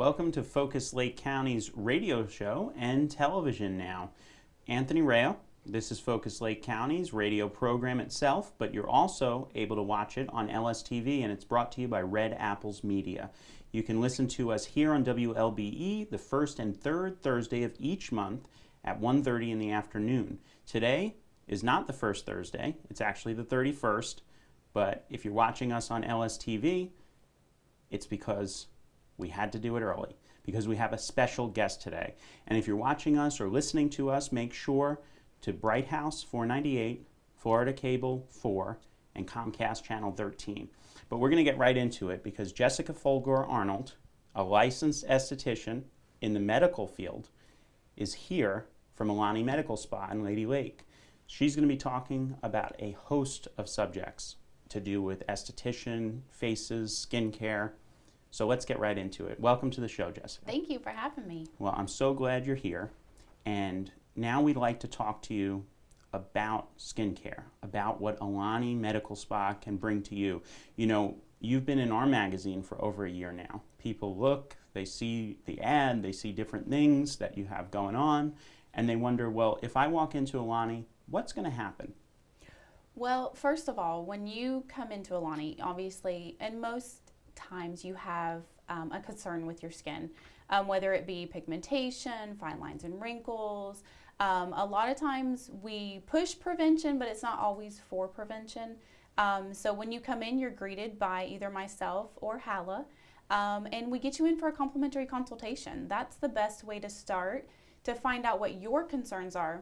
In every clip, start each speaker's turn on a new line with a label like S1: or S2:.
S1: Welcome to Focus Lake County's radio show and television now. Anthony Rayo, this is Focus Lake County's radio program itself, but you're also able to watch it on LSTV, and it's brought to you by Red Apples Media. You can listen to us here on WLBE the first and third Thursday of each month at 1:30 in the afternoon. Today is not the first Thursday, it's actually the 31st, but if you're watching us on LSTV, it's because we had to do it early, because we have a special guest today. And if you're watching us or listening to us, make sure to Bright House 498, Florida Cable 4, and Comcast Channel 13. But we're going to get right into it because Jessica Folgore-Arnold, a licensed esthetician in the medical field, is here from Alani Medical Spa in Lady Lake. She's going to be talking about a host of subjects to do with esthetician, faces, skincare. So let's get right into it. Welcome to the show, Jessica.
S2: Thank you for having me.
S1: Well, I'm so glad you're here. And now we'd like to talk to you about skincare, about what Alani Medical Spa can bring to you. You know, you've been in our magazine for over a year now. People look, they see the ad, they see different things that you have going on, and they wonder, well, if I walk into Alani, what's going to happen?
S2: Well, first of all, when you come into Alani, obviously, and most times you have a concern with your skin, whether it be pigmentation, fine lines and wrinkles. A lot of times we push prevention, but it's not always for prevention. So when you come in, you're greeted by either myself or Hala, and we get you in for a complimentary consultation. That's the best way to start to find out what your concerns are.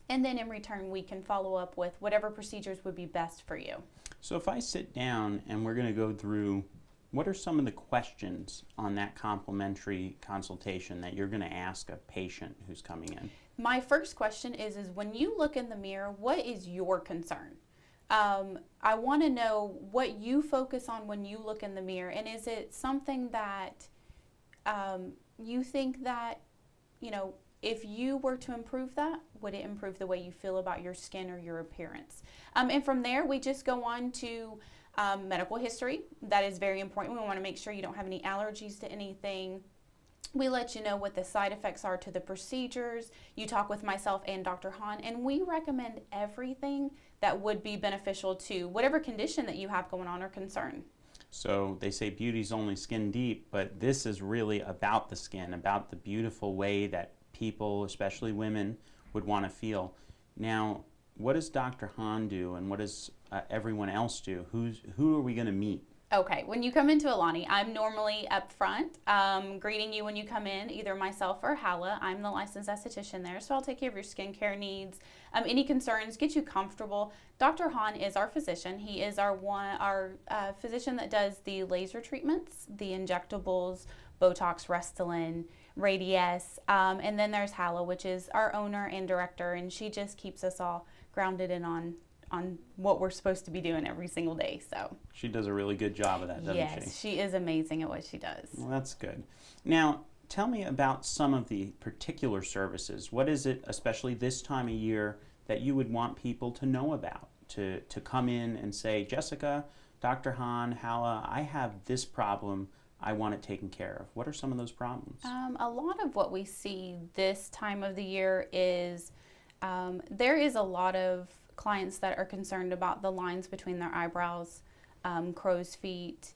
S2: And then in return, we can follow up with whatever procedures would be best for you.
S1: So if I sit down and we're going to go through, what are some of the questions on that complimentary consultation that you're going to ask a patient who's coming in?
S2: My first question is when you look in the mirror, what is your concern? I want to know what you focus on when you look in the mirror, and is it something that you think that, you know, if you were to improve that, would it improve the way you feel about your skin or your appearance? And from there, we just go on to medical history. That is very important. We want to make sure you don't have any allergies to anything. We let you know what the side effects are to the procedures. You talk with myself and Dr. Hahn, and we recommend everything that would be beneficial to whatever condition that you have going on or concern.
S1: So they say beauty's only skin deep, but this is really about the skin, about the beautiful way that people, especially women, would want to feel. Now, what does Dr. Hahn do, and what does everyone else do? Who are we going to meet?
S2: Okay, when you come into Alani, I'm normally up front greeting you when you come in, either myself or Hala. I'm the licensed esthetician there, so I'll take care of your skincare needs, any concerns, get you comfortable. Dr. Hahn is our physician. He is our physician that does the laser treatments, the injectables, Botox, Restylane, Radiesse, and then there's Hala, which is our owner and director, and she just keeps us all grounded in on what we're supposed to be doing every single day. So
S1: she does a really good job of that, doesn't she?
S2: Yes, she is amazing at what she does.
S1: Well, that's good. Now, tell me about some of the particular services. What is it, especially this time of year, that you would want people to know about, to come in and say, Jessica, Dr. Hahn, Hala, I have this problem, I want it taken care of. What are some of those problems?
S2: A lot of what we see this time of the year is there is a lot of clients that are concerned about the lines between their eyebrows, crow's feet.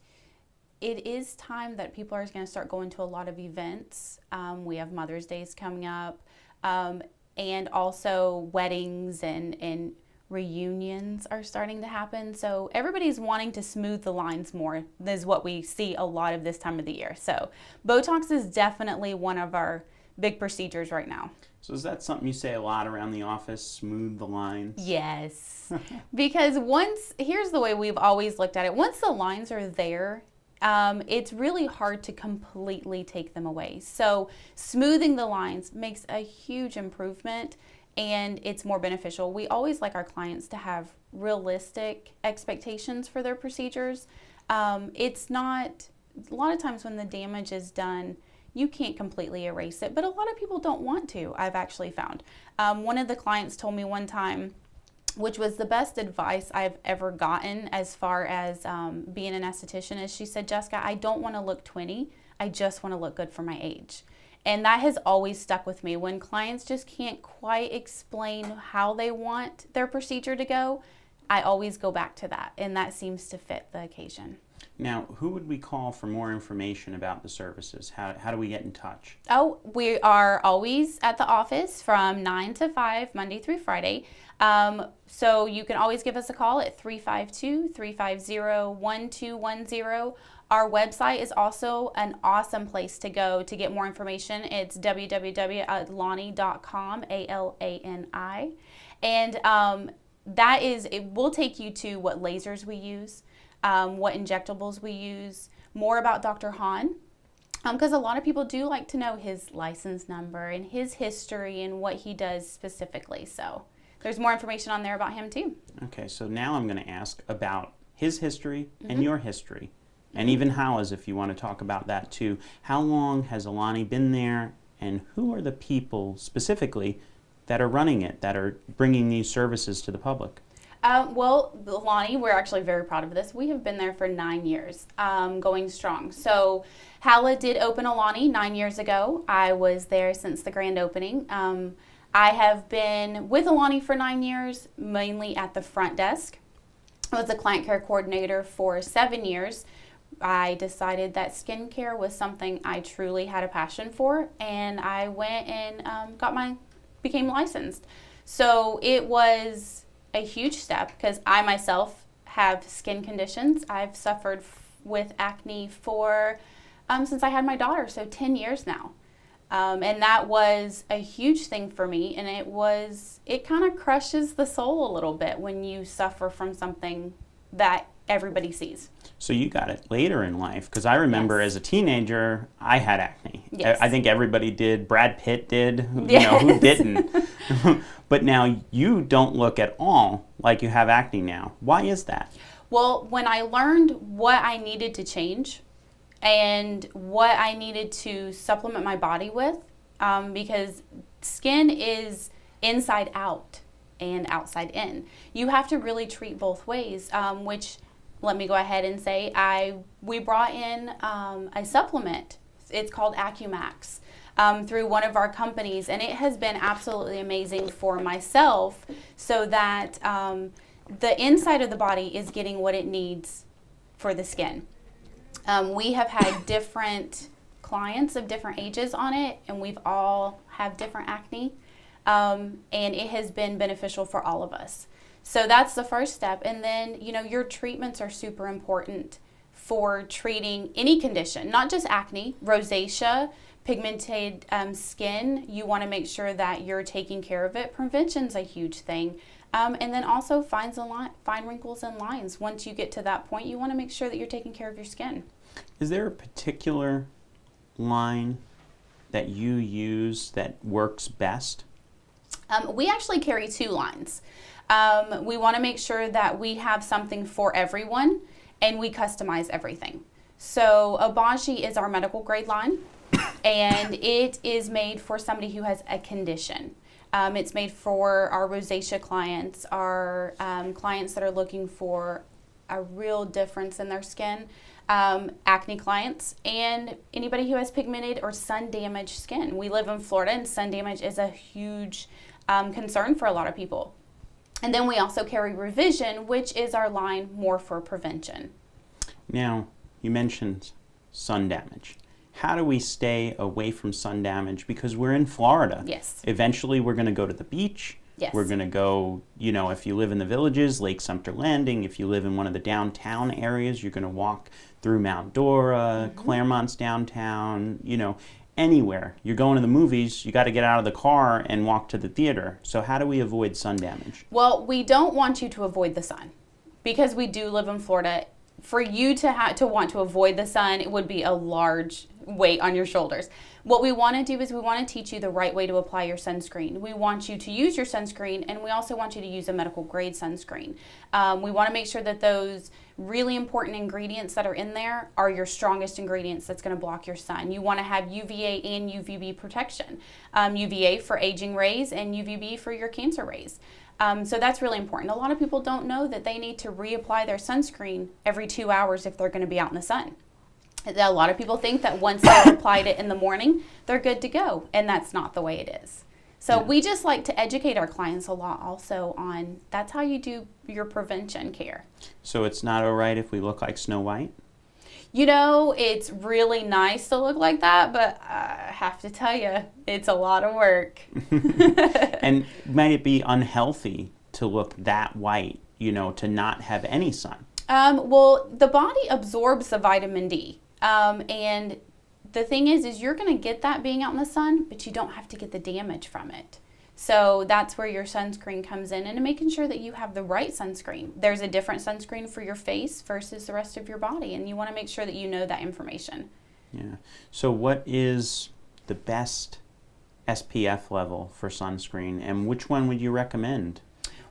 S2: It is time that people are going to start going to a lot of events. We have Mother's Days coming up, and also weddings and reunions are starting to happen. So everybody's wanting to smooth the lines more, is what we see a lot of this time of the year. So Botox is definitely one of our big procedures right now.
S1: So is that something you say a lot around the office, smooth the lines?
S2: Yes, because here's the way we've always looked at it. Once the lines are there, it's really hard to completely take them away. So smoothing the lines makes a huge improvement, and it's more beneficial. We always like our clients to have realistic expectations for their procedures. It's not, a lot of times when the damage is done, you can't completely erase it, but a lot of people don't want to, I've actually found. One of the clients told me one time, which was the best advice I've ever gotten as far as being an esthetician, is she said, Jessica, I don't want to look 20, I just want to look good for my age. And that has always stuck with me. When clients just can't quite explain how they want their procedure to go, I always go back to that, and that seems to fit the occasion.
S1: Now, who would we call for more information about the services? How do we get in touch?
S2: Oh, we are always at the office from 9 to 5, Monday through Friday. So you can always give us a call at 352-350-1210. Our website is also an awesome place to go to get more information. It's www.alani.com, ALANI. And it will take you to what lasers we use, what injectables we use, more about Dr. Hahn. Because a lot of people do like to know his license number and his history and what he does specifically. So there's more information on there about him too.
S1: Okay, so now I'm going to ask about his history and your history. And even Hala's, if you want to talk about that too. How long has Alani been there, and who are the people specifically that are running it, that are bringing these services to the public?
S2: Well, Alani, we're actually very proud of this. We have been there for 9 years, going strong. So Hala did open Alani 9 years ago. I was there since the grand opening. I have been with Alani for 9 years, mainly at the front desk. I was a client care coordinator for 7 years. I decided that skincare was something I truly had a passion for, and I went and became licensed. So it was a huge step because I myself have skin conditions. I've suffered with acne for since I had my daughter, so 10 years now. And that was a huge thing for me, and it kind of crushes the soul a little bit when you suffer from something that everybody sees.
S1: So you got it later in life, because I remember as a teenager, I had acne.
S2: Yes.
S1: I think everybody did. Brad Pitt did. You know, who didn't? But now you don't look at all like you have acne now. Why is that?
S2: Well, when I learned what I needed to change and what I needed to supplement my body with, because skin is inside out and outside in. You have to really treat both ways, which, let me go ahead and say, we brought in a supplement. It's called AccuMax through one of our companies, and it has been absolutely amazing for myself, so that the inside of the body is getting what it needs for the skin. We have had different clients of different ages on it, and we've all have different acne, and it has been beneficial for all of us. So that's the first step. And then, your treatments are super important for treating any condition, not just acne, rosacea, pigmented skin. You want to make sure that you're taking care of it. Prevention's a huge thing. And then also fine wrinkles and lines. Once you get to that point, you want to make sure that you're taking care of your skin.
S1: Is there a particular line that you use that works best?
S2: We actually carry 2 lines. We want to make sure that we have something for everyone, and we customize everything. So Abaji is our medical grade line, and it is made for somebody who has a condition. It's made for our rosacea clients, our clients that are looking for a real difference in their skin, acne clients, and anybody who has pigmented or sun-damaged skin. We live in Florida, and sun damage is a huge concern for a lot of people. And then we also carry Revision, which is our line more for prevention.
S1: Now, you mentioned sun damage. How do we stay away from sun damage? Because we're in Florida.
S2: Yes.
S1: Eventually, we're going to go to the beach.
S2: Yes.
S1: We're going to go, if you live in the villages, Lake Sumter Landing. If you live in one of the downtown areas, you're going to walk through Mount Dora, Claremont's downtown, anywhere. You're going to the movies, you got to get out of the car and walk to the theater. So how do we avoid sun damage?
S2: Well, we don't want you to avoid the sun, because we do live in Florida. For you to want to avoid the sun, it would be a large weight on your shoulders. What we want to do is we want to teach you the right way to apply your sunscreen. We want you to use your sunscreen, and we also want you to use a medical grade sunscreen. We want to make sure that those really important ingredients that are in there are your strongest ingredients that's going to block your sun. You want to have UVA and UVB protection. UVA for aging rays and UVB for your cancer rays. So that's really important. A lot of people don't know that they need to reapply their sunscreen every 2 hours if they're going to be out in the sun. A lot of people think that once they've applied it in the morning, they're good to go, and that's not the way it is. So we just like to educate our clients a lot also on that's how you do your prevention care.
S1: So it's not all right if we look like Snow White?
S2: You know, it's really nice to look like that, but I have to tell you, it's a lot of work.
S1: And might it be unhealthy to look that white, you know, to not have any sun?
S2: Well, the body absorbs the vitamin D. And the thing is you're going to get that being out in the sun, but you don't have to get the damage from it. So that's where your sunscreen comes in, and making sure that you have the right sunscreen. There's a different sunscreen for your face versus the rest of your body, and you want to make sure that you know that information.
S1: Yeah. So what is the best SPF level for sunscreen, and which one would you recommend?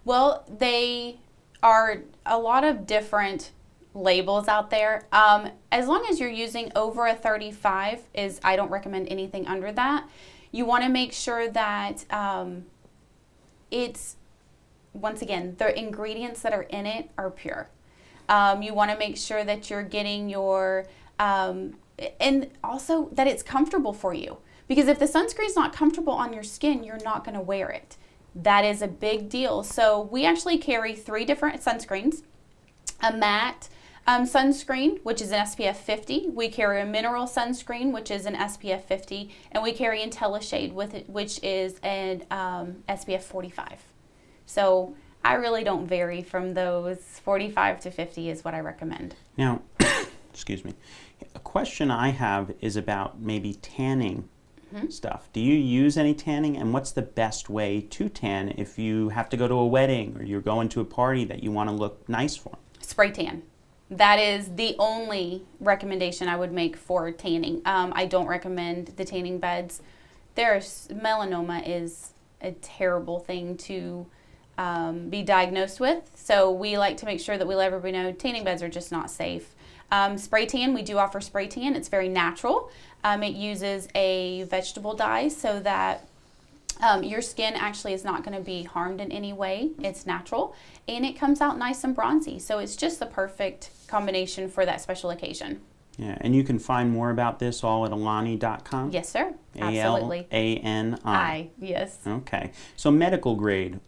S2: Well, they are a lot of different labels out there. As long as you're using over a 35, I don't recommend anything under that. You want to make sure that it's, once again, the ingredients that are in it are pure. You want to make sure that you're getting your, and also that it's comfortable for you. Because if the sunscreen's not comfortable on your skin, you're not going to wear it. That is a big deal. So we actually carry 3 different sunscreens. A matte sunscreen, which is an SPF 50. We carry a mineral sunscreen, which is an SPF 50. And we carry IntelliShade, which is an SPF 45. So I really don't vary from those. 45 to 50 is what I recommend.
S1: Now, excuse me, a question I have is about maybe tanning stuff. Do you use any tanning, and what's the best way to tan if you have to go to a wedding or you're going to a party that you want to look nice for?
S2: Spray tan. That is the only recommendation I would make for tanning. I don't recommend the tanning beds. Melanoma is a terrible thing to be diagnosed with, so we like to make sure that we let everybody know tanning beds are just not safe. Spray tan, we do offer spray tan. It's very natural. It uses a vegetable dye so that your skin actually is not going to be harmed in any way. It's natural, and it comes out nice and bronzy. So it's just the perfect combination for that special occasion.
S1: Yeah, and you can find more about this all at alani.com?
S2: Yes, sir. Absolutely.
S1: ALANI.
S2: Yes.
S1: Okay. So medical grade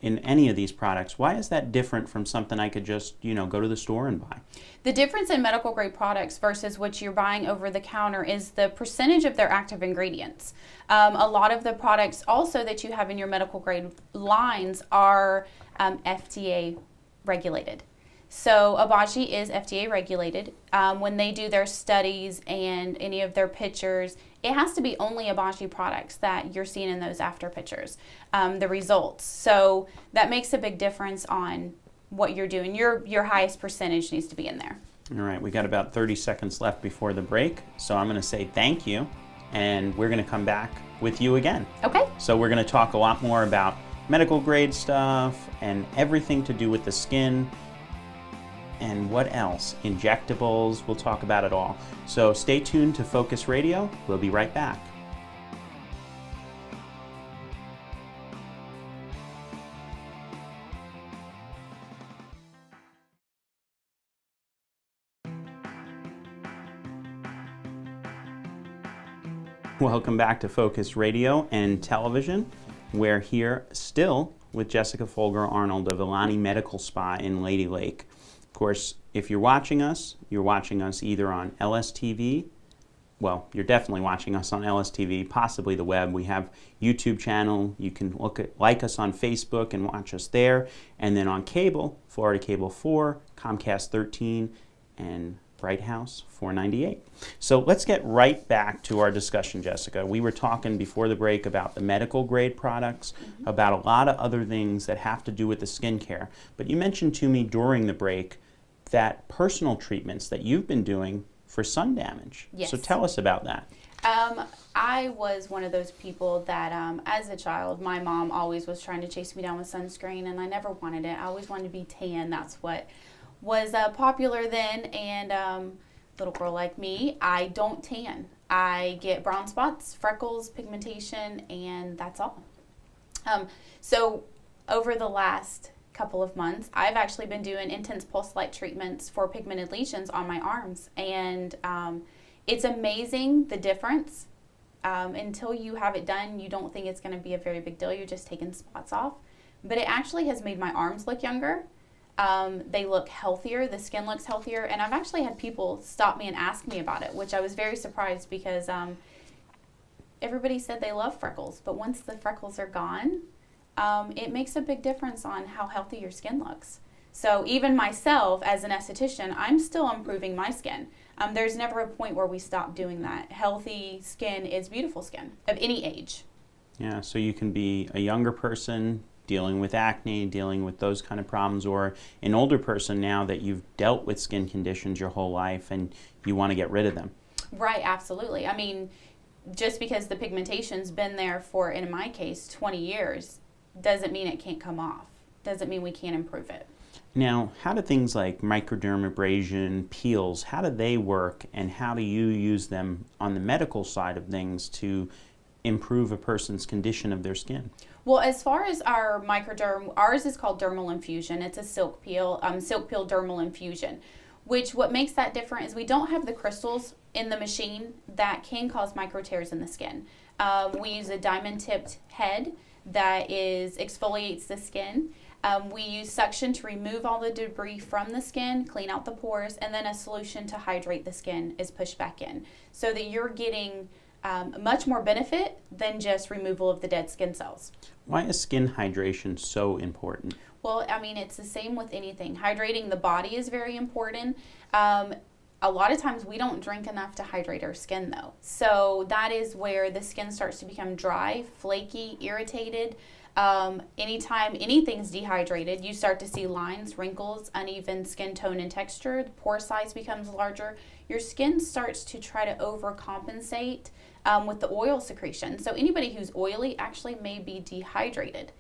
S1: in any of these products, why is that different from something I could just, go to the store and buy?
S2: The difference in medical grade products versus what you're buying over the counter is the percentage of their active ingredients. A lot of the products also that you have in your medical grade lines are FDA regulated. So Abaji is FDA regulated. When they do their studies and any of their pictures, it has to be only Abaji products that you're seeing in those after pictures, the results. So that makes a big difference on what you're doing. Your highest percentage needs to be in there.
S1: All right, we got about 30 seconds left before the break, so I'm going to say thank you, and we're going to come back with you again.
S2: Okay.
S1: So we're going to talk a lot more about medical grade stuff and everything to do with the skin. And what else? Injectables, we'll talk about it all. So stay tuned to Focus Radio. We'll be right back. Welcome back to Focus Radio and Television. We're here still with Jessica Folgore-Arnold of Alani Medical Spa in Lady Lake. Of course, if you're watching us either on LSTV, well, you're definitely watching us on LSTV, possibly the web. We have YouTube channel. You can like us on Facebook and watch us there. And then on cable, Florida Cable 4, Comcast 13, and Bright House 498. So let's get right back to our discussion, Jessica. We were talking before the break about the medical grade products, about a lot of other things that have to do with the skincare. But you mentioned to me during the break that personal treatments that you've been doing for sun damage.
S2: Yes.
S1: So tell us about that.
S2: I was one of those people that, as a child, my mom always was trying to chase me down with sunscreen, and I never wanted it. I always wanted to be tan. That's what was popular then. And little girl like me, I don't tan. I get brown spots, freckles, pigmentation, and that's all. So over the last couple of months, I've actually been doing intense pulse light treatments for pigmented lesions on my arms. And it's amazing the difference. Until you have it done, you don't think it's going to be a very big deal. You're just taking spots off. But it actually has made my arms look younger. They look healthier. The skin looks healthier. And I've actually had people stop me and ask me about it, which I was very surprised because everybody said they love freckles. But once the freckles are gone, it makes a big difference on how healthy your skin looks. So even myself as an esthetician, I'm still improving my skin. There's never a point where we stop doing that. Healthy skin is beautiful skin of any age.
S1: Yeah, so you can be a younger person dealing with acne, dealing with those kind of problems, or an older person now that you've dealt with skin conditions your whole life and you want to get rid of them.
S2: Right, absolutely. I mean, just because the pigmentation's been there for, in my case, 20 years, doesn't mean it can't come off. Doesn't mean we can't improve it.
S1: Now, how do things like microdermabrasion, peels, how do they work, and how do you use them on the medical side of things to improve a person's condition of their skin?
S2: Well, as far as our microderm, ours is called dermal infusion. It's a silk peel dermal infusion, which what makes that different is we don't have the crystals in the machine that can cause micro tears in the skin. We use a diamond-tipped head that exfoliates the skin. We use suction to remove all the debris from the skin, clean out the pores, and then a solution to hydrate the skin is pushed back in so that you're getting much more benefit than just removal of the dead skin cells.
S1: Why is skin hydration so important?
S2: Well, I mean, it's the same with anything. Hydrating the body is very important. A lot of times we don't drink enough to hydrate our skin though. So that is where the skin starts to become dry, flaky, irritated. Anytime anything's dehydrated, you start to see lines, wrinkles, uneven skin tone and texture. The pore size becomes larger. Your skin starts to try to overcompensate with the oil secretion. So anybody who's oily actually may be dehydrated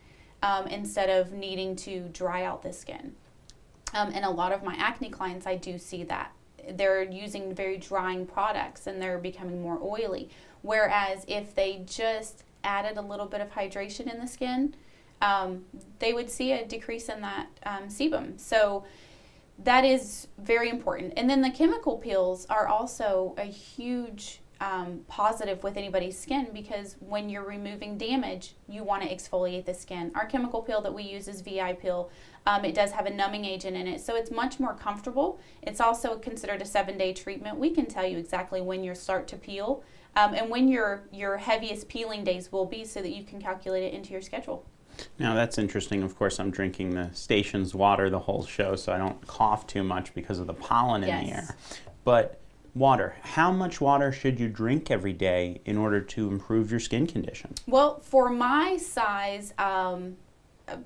S2: instead of needing to dry out the skin. And a lot of my acne clients, I do see that. They're using very drying products and they're becoming more oily. Whereas if they just added a little bit of hydration in the skin, they would see a decrease in that sebum. So that is very important. And then the chemical peels are also a huge positive with anybody's skin because when you're removing damage, you want to exfoliate the skin. Our chemical peel that we use is VI peel. It does have a numbing agent in it, so it's much more comfortable. It's also considered a 7-day treatment. We can tell you exactly when you start to peel and when your heaviest peeling days will be so that you can calculate it into your schedule.
S1: Now that's interesting. Of course, I'm drinking the station's water the whole show so I don't cough too much because of the pollen in the air. But water, how much water should you drink every day in order to improve your skin condition?
S2: Well, for my size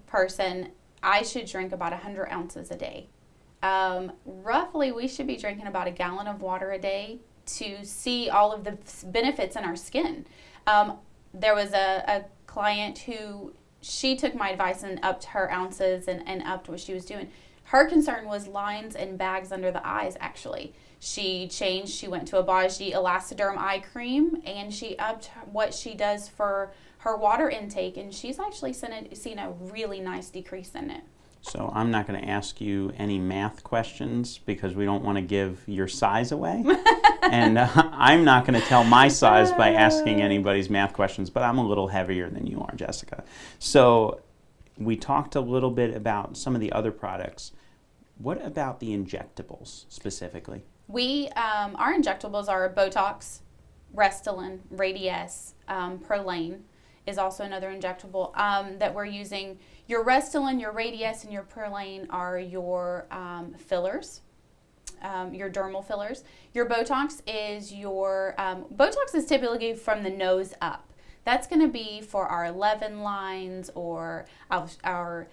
S2: person, I should drink about 100 ounces a day. Roughly, we should be drinking about a gallon of water a day to see all of the benefits in our skin. There was a client who, she took my advice and upped her ounces and upped what she was doing. Her concern was lines and bags under the eyes, actually. She changed, she went to a Bajie Elastoderm eye cream, and she upped what she does for her water intake, and she's actually seen a really nice decrease in it.
S1: So I'm not going to ask you any math questions because we don't want to give your size away. And I'm not going to tell my size by asking anybody's math questions, but I'm a little heavier than you are, Jessica. So we talked a little bit about some of the other products. What about the injectables specifically?
S2: Our injectables are Botox, Restylane, Radiesse, Prolane is also another injectable that we're using. Your Restylane, your Radiesse, and your Prolane are your fillers, your dermal fillers. Your Botox is Botox is typically from the nose up. That's going to be for our 11 lines or our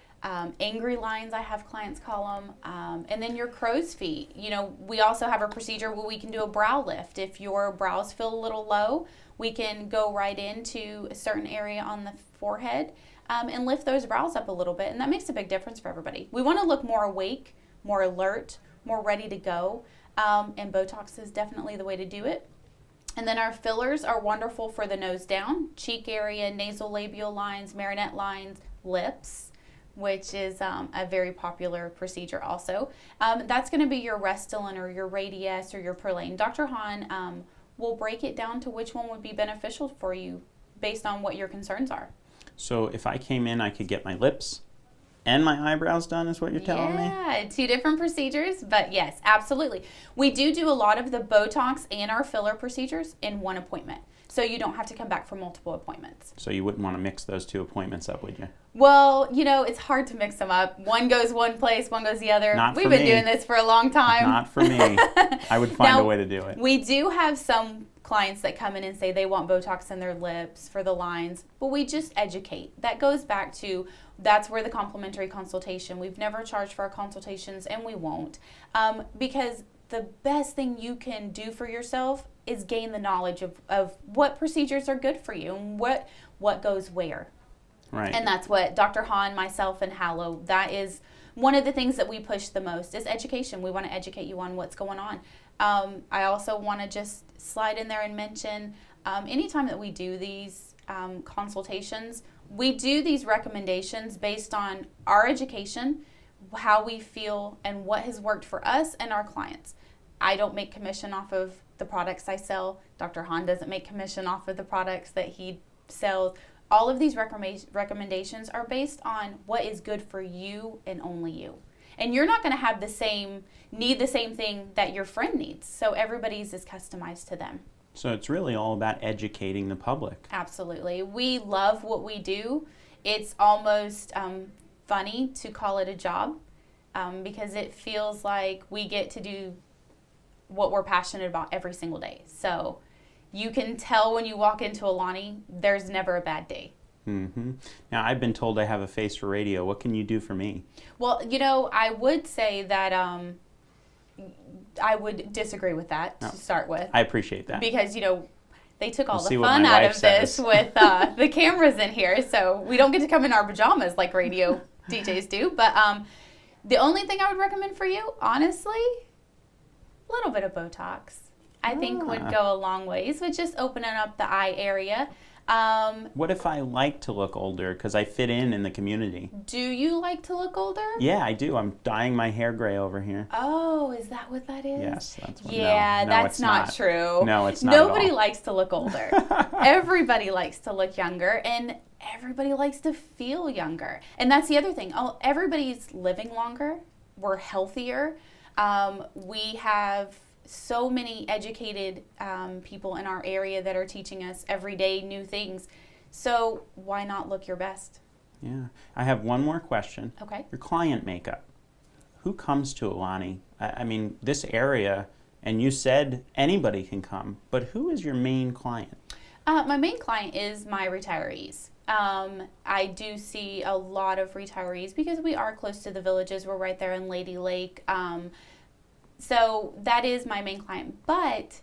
S2: angry lines, I have clients call them. And then your crow's feet. You know, we also have a procedure where we can do a brow lift. If your brows feel a little low, we can go right into a certain area on the forehead and lift those brows up a little bit. And that makes a big difference for everybody. We want to look more awake, more alert, more ready to go. And Botox is definitely the way to do it. And then our fillers are wonderful for the nose down, cheek area, nasal labial lines, marionette lines, lips. which is a very popular procedure also. That's going to be your Restylane or your Radiesse or your Perlane. Dr. Hahn will break it down to which one would be beneficial for you based on what your concerns are.
S1: So if I came in, I could get my lips and my eyebrows done, is what you're telling me?
S2: Yeah, 2 different procedures, but yes, absolutely. We do a lot of the Botox and our filler procedures in one appointment, so you don't have to come back for multiple appointments.
S1: So you wouldn't want to mix those 2 appointments up, would you?
S2: Well, it's hard to mix them up. One goes one place, one goes the other. We've been doing this for a long time.
S1: Not for me. I would find a way to do it.
S2: We do have some clients that come in and say they want Botox in their lips for the lines, but we just educate. That goes back to, that's where the complimentary consultation, we've never charged for our consultations, and we won't, because the best thing you can do for yourself is gain the knowledge of what procedures are good for you and what goes where.
S1: Right.
S2: And that's what Dr. Hahn, myself, and Hallow, that is one of the things that we push the most is education. We want to educate you on what's going on. I also want to just slide in there and mention, anytime that we do these consultations, we do these recommendations based on our education, how we feel, and what has worked for us and our clients. I don't make commission off of the products I sell. Dr. Hahn doesn't make commission off of the products that he sells. All of these recommendations are based on what is good for you and only you. And you're not going to have need the same thing that your friend needs. So everybody's is customized to them.
S1: So it's really all about educating the public.
S2: Absolutely. We love what we do. It's almost funny to call it a job because it feels like we get to do what we're passionate about every single day. So you can tell when you walk into Alani, there's never a bad day.
S1: Mm-hmm. Now, I've been told I have a face for radio. What can you do for me?
S2: Well, I would say that I would disagree with that to start with.
S1: I appreciate that.
S2: Because, they took all
S1: We'll
S2: the fun out of this with the cameras in here, so we don't get to come in our pajamas like radio DJs do. But the only thing I would recommend for you, honestly, a little bit of Botox. I think would go a long ways with just opening up the eye area.
S1: What if I like to look older because I fit in the community?
S2: Do you like to look older?
S1: Yeah, I do. I'm dyeing my hair gray over here.
S2: Oh, is that what that is?
S1: Yes, that's what.
S2: Yeah,
S1: no,
S2: that's not true.
S1: No, it's not.
S2: Nobody likes to look older. Everybody likes to look younger, and everybody likes to feel younger. And that's the other thing. Everybody's living longer. We're healthier. We have so many educated people in our area that are teaching us every day new things. So why not look your best?
S1: Yeah. I have one more question.
S2: Okay.
S1: Your client makeup. Who comes to Alani? I mean, this area, and you said anybody can come, but who is your main client?
S2: My main client is my retirees. I do see a lot of retirees because we are close to the villages. We're right there in Lady Lake. So that is my main client. But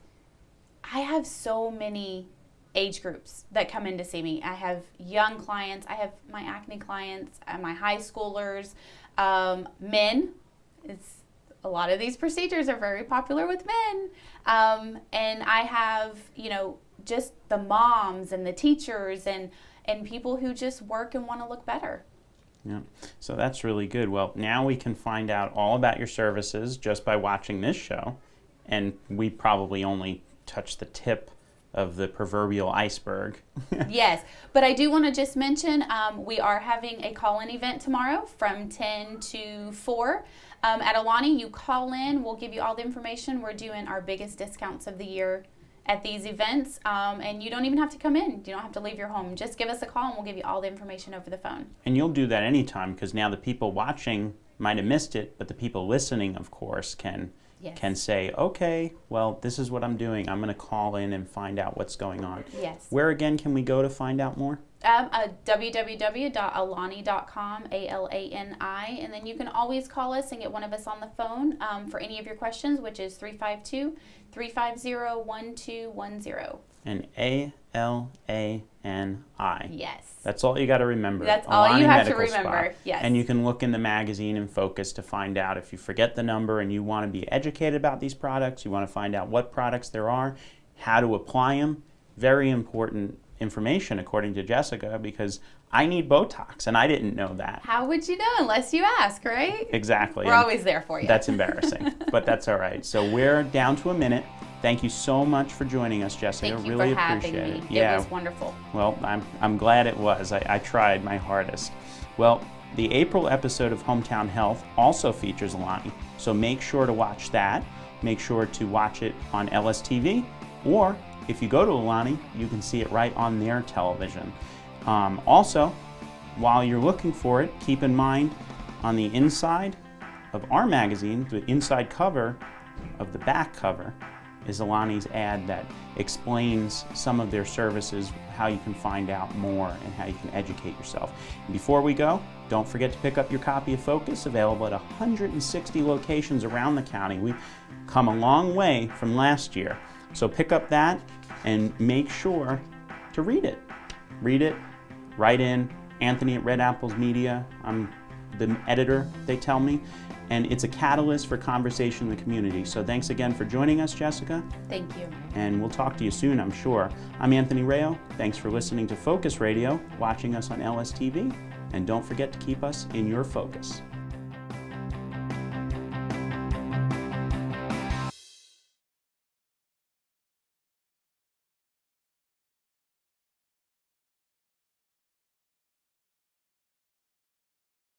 S2: I have so many age groups that come in to see me. I have young clients. I have my acne clients, my high schoolers, men. A lot of these procedures are very popular with men. And I have, just the moms and the teachers and people who just work and want to look better.
S1: Yeah, so that's really good. Well, now we can find out all about your services just by watching this show, and we probably only touch the tip of the proverbial iceberg.
S2: Yes, but I do want to just mention we are having a call-in event tomorrow from 10 to 4. At Alani, you call in, we'll give you all the information. We're doing our biggest discounts of the year at these events, and you don't even have to come in. You don't have to leave your home. Just give us a call and we'll give you all the information over the phone.
S1: And you'll do that anytime, because now the people watching might have missed it, but the people listening, of course, can say, okay, well, this is what I'm doing. I'm going to call in and find out what's going on.
S2: Yes.
S1: Where again can we go to find out more?
S2: www.alani.com, ALANI, and then you can always call us and get one of us on the phone for any of your questions, which is 352-350-1210.
S1: And ALANI.
S2: Yes.
S1: That's all you got to remember.
S2: That's all
S1: Alani
S2: you have to
S1: Medical
S2: remember.
S1: Spa.
S2: Yes.
S1: And you can look in the magazine and Focus to find out if you forget the number and you want to be educated about these products, you want to find out what products there are, how to apply them. Very important information, according to Jessica, because I need Botox, and I didn't know that.
S2: How would you know unless you ask, right?
S1: Exactly.
S2: We're always there for you.
S1: That's embarrassing, but that's all right. So we're down to a minute. Thank you so much for joining us, Jessica.
S2: Thank you
S1: really
S2: for having
S1: appreciate
S2: me.
S1: it. Yeah.
S2: It was wonderful.
S1: Well, I'm glad it was. I tried my hardest. Well, the April episode of Hometown Health also features Alani, so make sure to watch that. Make sure to watch it on LSTV, or if you go to Alani, you can see it right on their television. Also, while you're looking for it, keep in mind on the inside of our magazine, the inside cover of the back cover, is Alani's ad that explains some of their services, how you can find out more, and how you can educate yourself. And before we go, don't forget to pick up your copy of Focus, available at 160 locations around the county. We've come a long way from last year. So pick up that and make sure to read it. Read it, write in, Anthony at Red Apples Media. I'm the editor, they tell me. And it's a catalyst for conversation in the community. So thanks again for joining us, Jessica.
S2: Thank you.
S1: And we'll talk to you soon, I'm sure. I'm Anthony Rayo. Thanks for listening to Focus Radio, watching us on LSTV, and don't forget to keep us in your focus.